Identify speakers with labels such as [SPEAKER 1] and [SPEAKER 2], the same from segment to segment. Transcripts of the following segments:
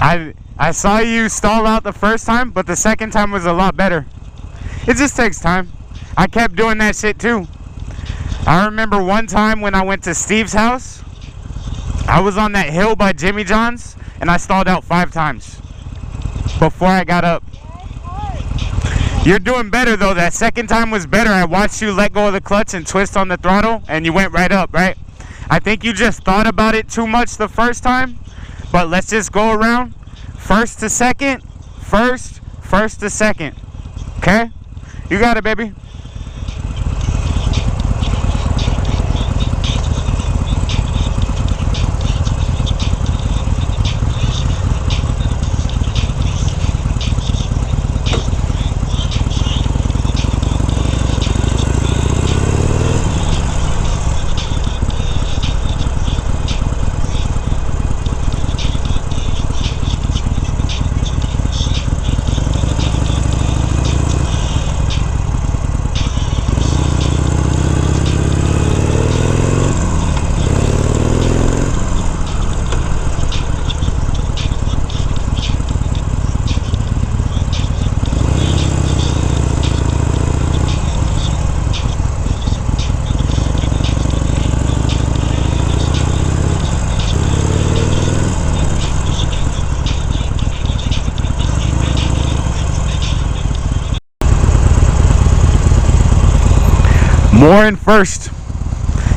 [SPEAKER 1] I saw you stall out the first time, but the second time was a lot better. It just takes time. I kept doing that shit too. I remember one time when I went to Steve's house, I was on that hill by Jimmy John's, and I stalled out 5 times before I got up. You're doing better though. That second time was better. I watched you let go of the clutch and twist on the throttle, and you went right up, right? I think you just thought about it too much the first time, but let's just go around. First to second, first to second. Okay? You got it, baby. More in first.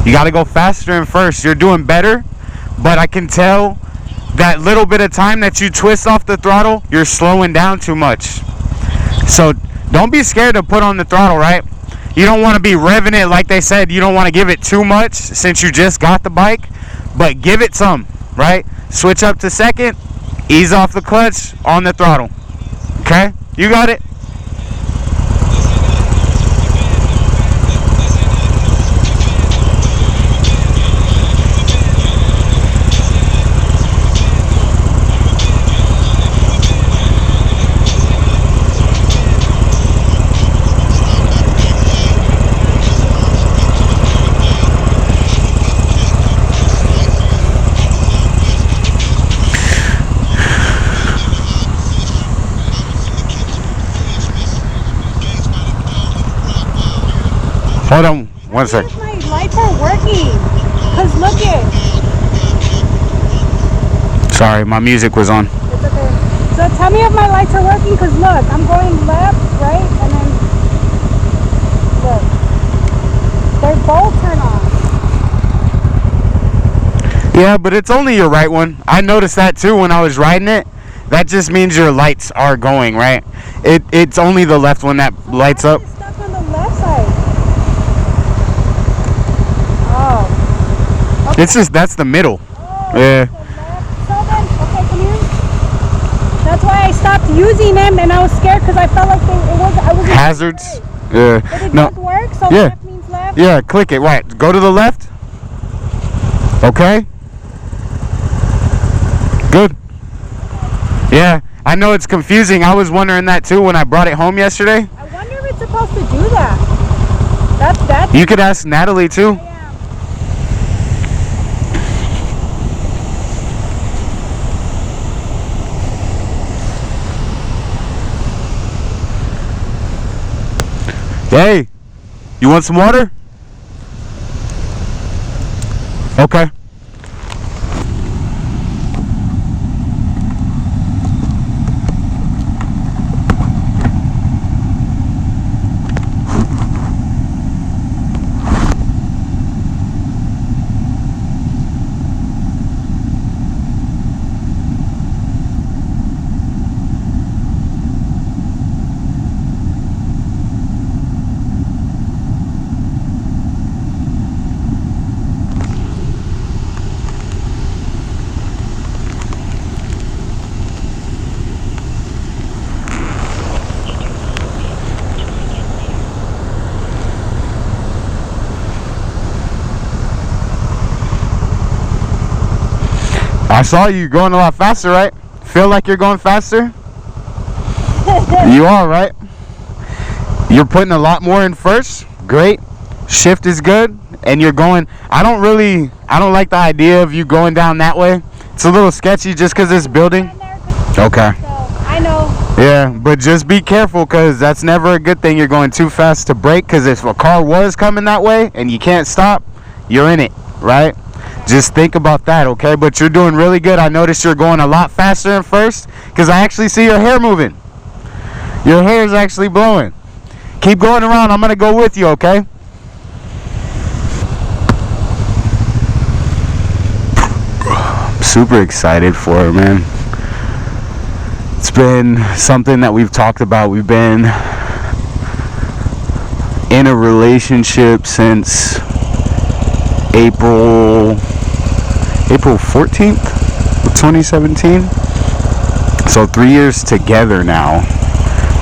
[SPEAKER 1] You got to go faster in first. You're doing better, but I can tell that little bit of time that you twist off the throttle, you're slowing down too much. So don't be scared to put on the throttle, right? You don't want to be revving it like they said. You don't want to give it too much since you just got the bike, but give it some, right? Switch up to second, ease off the clutch on the throttle. Okay? You got it. Hold on, one sec.
[SPEAKER 2] My lights are working. Cause look it.
[SPEAKER 1] Sorry, my music was on.
[SPEAKER 2] It's okay. So tell me if my lights are working. Cause look, I'm going left, right, and then look. They're both turned on.
[SPEAKER 1] Yeah, but it's only your right one. I noticed that too when I was riding it. That just means your lights are going, right? It's only the left one that lights up.
[SPEAKER 2] It's stuck on the left side. Oh. Okay.
[SPEAKER 1] It's just, that's the middle.
[SPEAKER 2] Oh,
[SPEAKER 1] Yeah.
[SPEAKER 2] So then, okay, come here. That's why I stopped using them, and I was scared because I felt like I was
[SPEAKER 1] Hazards. Yeah.
[SPEAKER 2] But it
[SPEAKER 1] No.
[SPEAKER 2] does work, so
[SPEAKER 1] Yeah.
[SPEAKER 2] left means left.
[SPEAKER 1] Yeah, click it. Right. Go to the left. Okay. Good. Yeah. I know it's confusing. I was wondering that too when I brought it home yesterday.
[SPEAKER 2] I wonder if it's supposed to do that. That's
[SPEAKER 1] You could ask Natalie too. Hey, you want some water? Okay. I saw you going a lot faster, right? Feel like you're going faster? You are, right? You're putting a lot more in first. Great. Shift is good. And you're going, I don't like the idea of you going down that way. It's a little sketchy just because it's building. Okay.
[SPEAKER 2] So I know.
[SPEAKER 1] Yeah, but just be careful, because that's never a good thing. You're going too fast to brake, because if a car was coming that way and you can't stop, you're in it, right? Just think about that, okay? But you're doing really good. I noticed you're going a lot faster than first, because I actually see your hair moving. Your hair is actually blowing. Keep going around. I'm going to go with you, okay? I'm super excited for her, man. It's been something that we've talked about. We've been in a relationship since April 14th of 2017. So 3 years together now,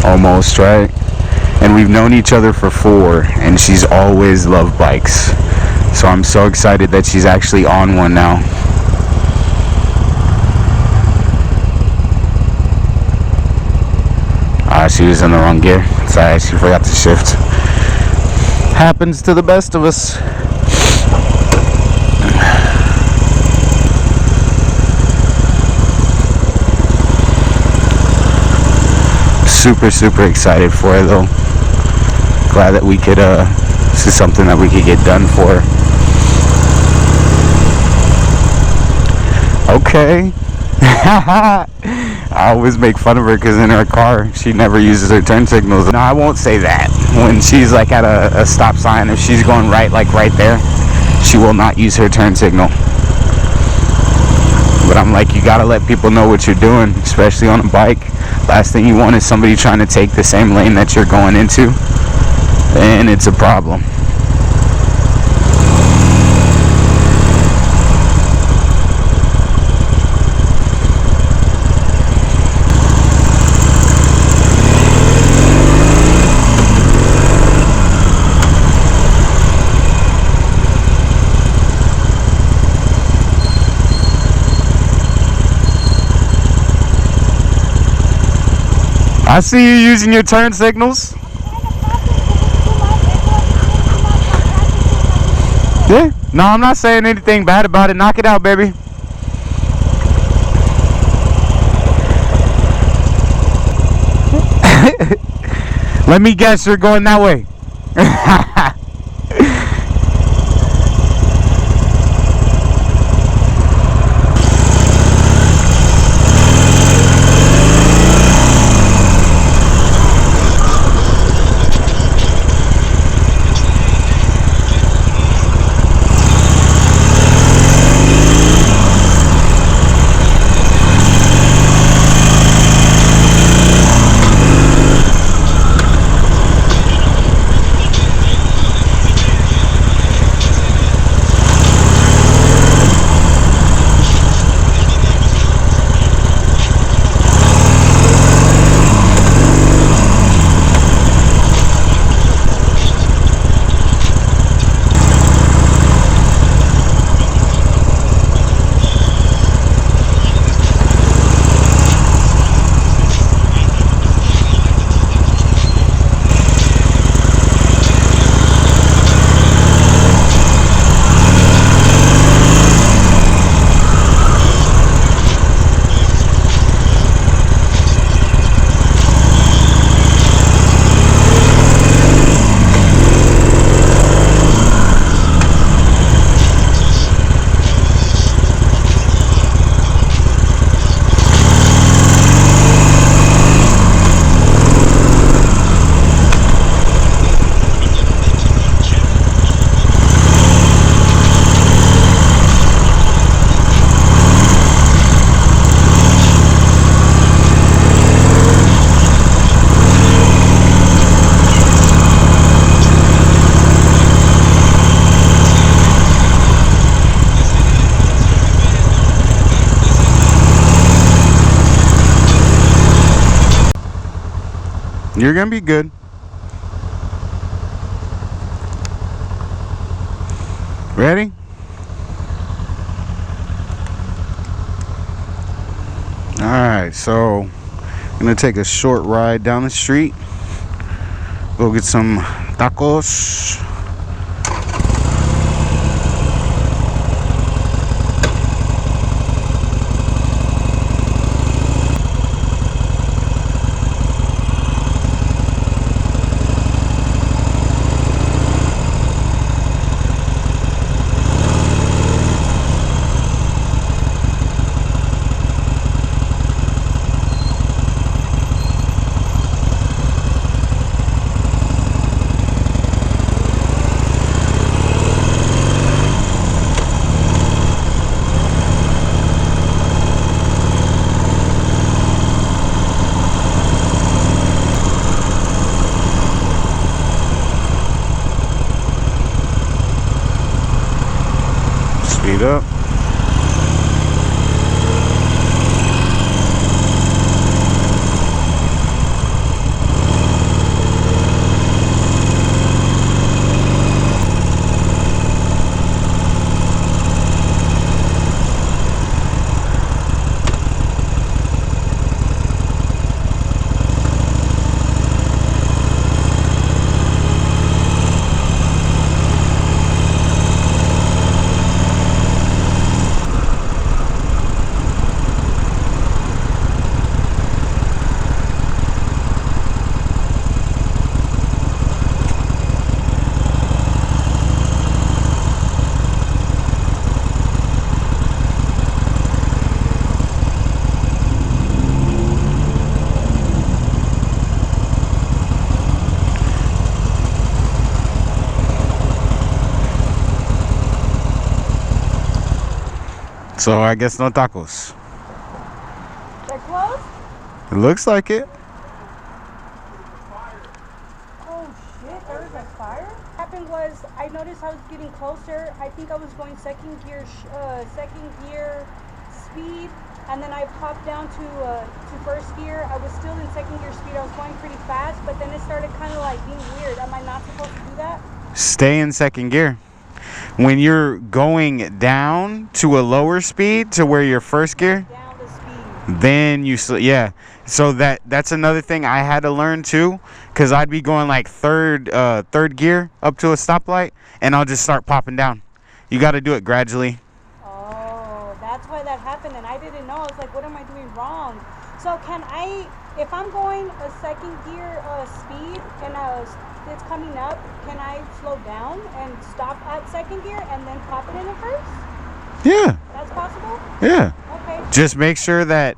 [SPEAKER 1] almost, right? And we've known each other for 4, and she's always loved bikes. So I'm so excited that she's actually on one now. She was in the wrong gear. Sorry, she forgot to shift. Happens to the best of us. Super excited for her, though. Glad that we could, this is something that we could get done for her. Okay. I always make fun of her because in her car she never uses her turn signals. No, I won't say that. When she's like at a stop sign, if she's going right, like right there, she will not use her turn signal. But I'm like, you gotta let people know what you're doing, especially on a bike. Last thing you want is somebody trying to take the same lane that you're going into, and it's a problem. I see you using your turn signals. Yeah. No, I'm not saying anything bad about it. Knock it out, baby. Let me guess, you're going that way. You're gonna be good. Ready? Alright, so I'm gonna take a short ride down the street. Go get some tacos. Speed up. So I guess no tacos.
[SPEAKER 2] They're closed?
[SPEAKER 1] It looks like it.
[SPEAKER 2] Oh shit, there was a fire? What happened was I noticed I was getting closer. I think I was going second gear speed, and then I popped down to first gear. I was still in second gear speed. I was going pretty fast, but then it started kind of like being weird. Am I not supposed to do that?
[SPEAKER 1] Stay in second gear. When you're going down to a lower speed to where your first gear,
[SPEAKER 2] Down the speed.
[SPEAKER 1] then yeah. So that's another thing I had to learn too, because I'd be going like third gear up to a stoplight, and I'll just start popping down. You got to do it gradually.
[SPEAKER 2] Oh, that's why that happened, and I didn't know. I was like, what am I doing wrong? So can I, if I'm going a second gear speed and it's coming up, can I slow down and stop at second gear and then pop it in at first?
[SPEAKER 1] Yeah.
[SPEAKER 2] That's possible?
[SPEAKER 1] Yeah.
[SPEAKER 2] Okay.
[SPEAKER 1] Just make sure that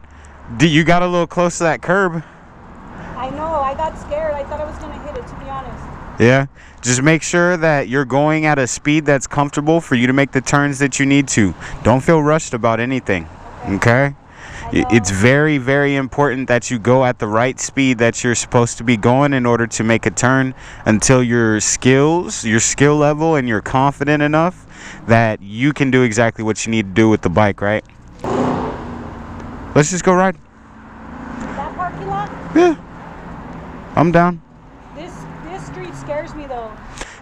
[SPEAKER 1] you got a little close to that curb.
[SPEAKER 2] I know, I got scared. I thought I was going to hit it, to be honest.
[SPEAKER 1] Yeah. Just make sure that you're going at a speed that's comfortable for you to make the turns that you need to. Don't feel rushed about anything. Okay? It's very, very important that you go at the right speed that you're supposed to be going in order to make a turn until your skill level, and you're confident enough that you can do exactly what you need to do with the bike, right? Let's just go ride.
[SPEAKER 2] That parking lot?
[SPEAKER 1] Yeah. I'm down.
[SPEAKER 2] This street scares me, though.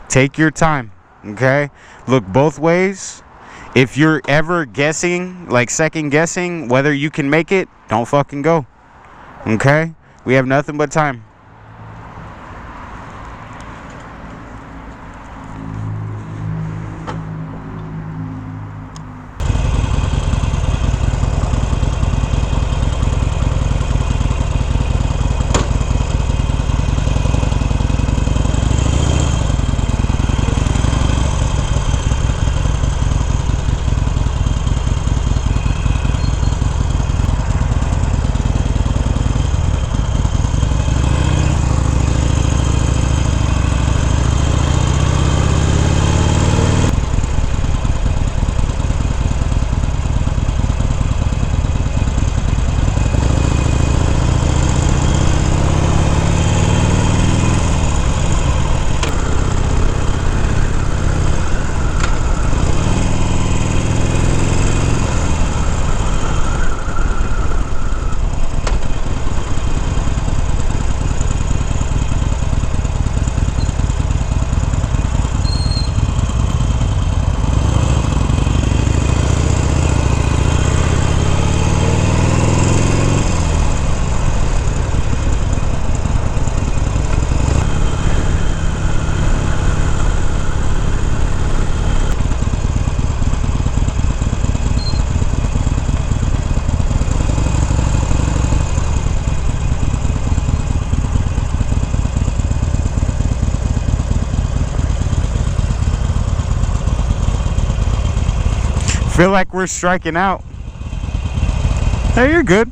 [SPEAKER 1] Take your time, okay? Look both ways. If you're ever guessing, like second guessing whether you can make it, don't fucking go. Okay? We have nothing but time. Feel like we're striking out. Hey, you're good.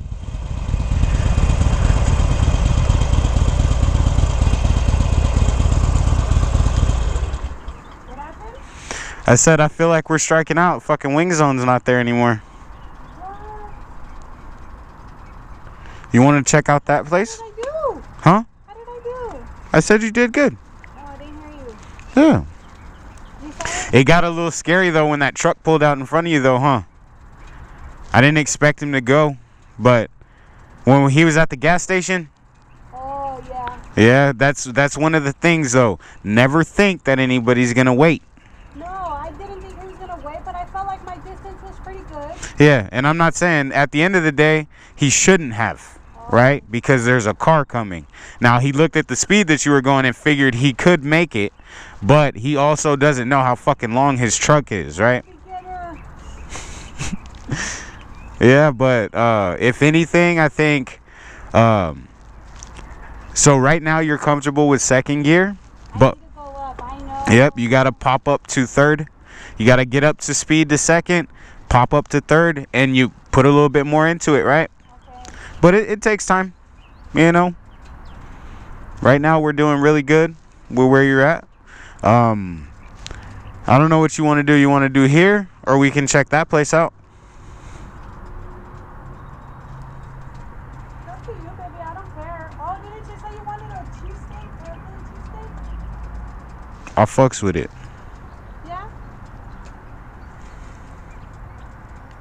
[SPEAKER 2] What happened?
[SPEAKER 1] I said I feel like we're striking out. Fucking wing zone's not there anymore.
[SPEAKER 2] What?
[SPEAKER 1] You want to check out that place?
[SPEAKER 2] What did I do?
[SPEAKER 1] Huh?
[SPEAKER 2] How did I do?
[SPEAKER 1] I said you did good.
[SPEAKER 2] Oh, I didn't hear you.
[SPEAKER 1] Yeah.
[SPEAKER 2] You said it.
[SPEAKER 1] It got a little scary though when that truck pulled out in front of you though, huh? I didn't expect him to go, but when he was at the gas station,
[SPEAKER 2] Oh, yeah.
[SPEAKER 1] yeah, that's one of the things though. Never think that anybody's gonna wait.
[SPEAKER 2] No, I didn't think he was going to wait, but I felt like my distance was pretty good.
[SPEAKER 1] Yeah, and I'm not saying at the end of the day he shouldn't have, right? Because there's a car coming. Now he looked at the speed that you were going and figured he could make it, but he also doesn't know how fucking long his truck is, right? Yeah, but if anything, I think so right now you're comfortable with second gear, but
[SPEAKER 2] I need to go up, I know.
[SPEAKER 1] yep, you got to pop up to third. You got to get up to speed to second, pop up to third, and you put a little bit more into it, right?
[SPEAKER 2] Okay.
[SPEAKER 1] But it takes time, you know. Right now we're doing really good with where you're at. I don't know what you want to do. You want to do here, or we can check that place out.
[SPEAKER 2] Up to you, baby. I don't care. Oh, didn't you say you wanted a cheesesteak or a Philly cheesesteak?
[SPEAKER 1] I fucks with it.